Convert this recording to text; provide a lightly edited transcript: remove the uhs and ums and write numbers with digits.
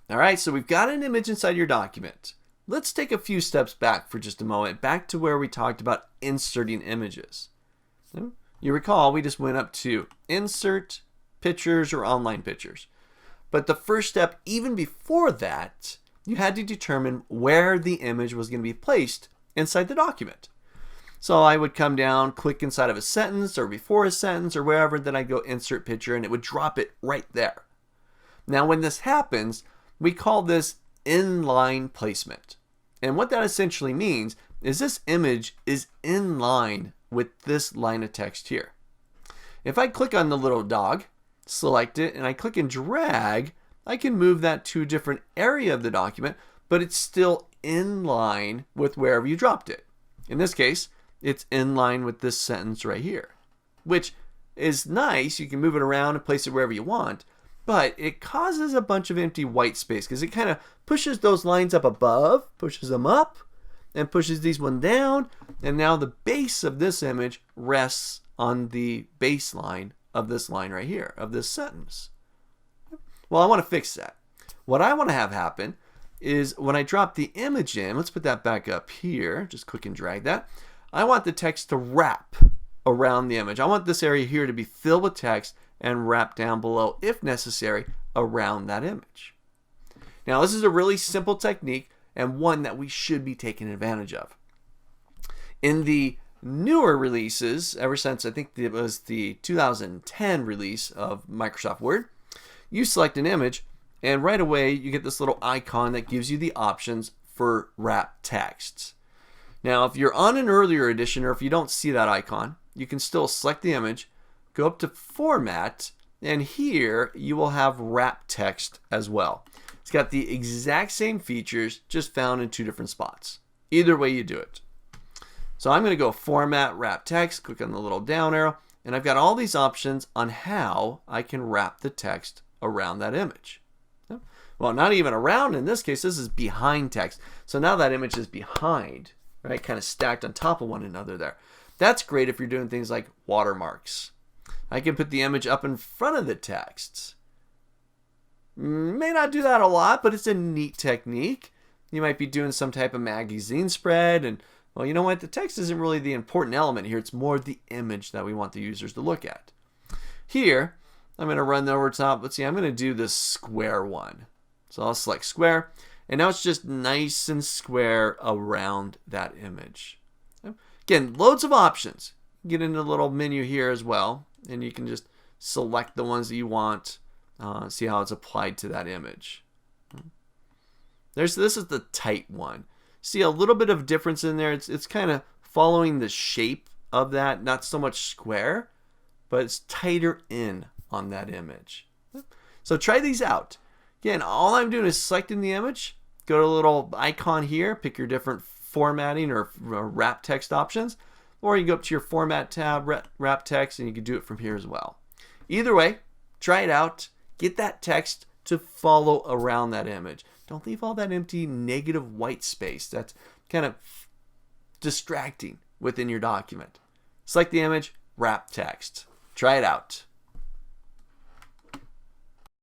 All right, so we've got an image inside your document. Let's take a few steps back for just a moment, back to where we talked about inserting images. You recall we just went up to Insert, Pictures, or Online Pictures. But the first step, even before that, you had to determine where the image was going to be placed inside the document. So I would come down, click inside of a sentence or before a sentence or wherever, then I'd go Insert Picture and it would drop it right there. Now when this happens, we call this inline placement. And what that essentially means is this image is in line with this line of text here. If I click on the little dog, select it, and I click and drag, I can move that to a different area of the document, but it's still in line with wherever you dropped it. In this case, it's in line with this sentence right here, which is nice. You can move it around and place it wherever you want, but it causes a bunch of empty white space because it kind of pushes those lines up above, pushes them up, and pushes these one down, and now the base of this image rests on the baseline of this line right here, of this sentence. Well, I want to fix that. What I want to have happen is when I drop the image in, let's put that back up here, just click and drag that. I want the text to wrap around the image. I want this area here to be filled with text and wrap down below, if necessary, around that image. Now, this is a really simple technique and one that we should be taking advantage of. In the newer releases, ever since I think it was the 2010 release of Microsoft Word, you select an image and right away you get this little icon that gives you the options for wrap texts. Now if you're on an earlier edition or if you don't see that icon, you can still select the image, go up to Format, and here you will have wrap text as well. It's got the exact same features, just found in two different spots. Either way you do it. So I'm going to go Format, Wrap Text, click on the little down arrow, and I've got all these options on how I can wrap the text around that image. Well, not even around in this case, this is behind text. So now that image is behind, right? Kind of stacked on top of one another there. That's great if you're doing things like watermarks. I can put the image up in front of the text. May not do that a lot, but it's a neat technique. You might be doing some type of magazine spread and, well, you know what? The text isn't really the important element here. It's more the image that we want the users to look at. Here, I'm going to run over top. Let's see, I'm going to do this square one. So I'll select square, and now it's just nice and square around that image. Again, loads of options. Get into the little menu here as well, and you can just select the ones that you want. See how it's applied to that image. This is the tight one. See a little bit of difference in there. It's kind of following the shape of that, not so much square, but it's tighter in on that image. So try these out. Again, all I'm doing is selecting the image, go to the little icon here, pick your different formatting or wrap text options, or you go up to your Format tab, wrap text, and you can do it from here as well. Either way, try it out. Get that text to follow around that image. Don't leave all that empty negative white space. That's kind of distracting within your document. Select the image, wrap text. Try it out.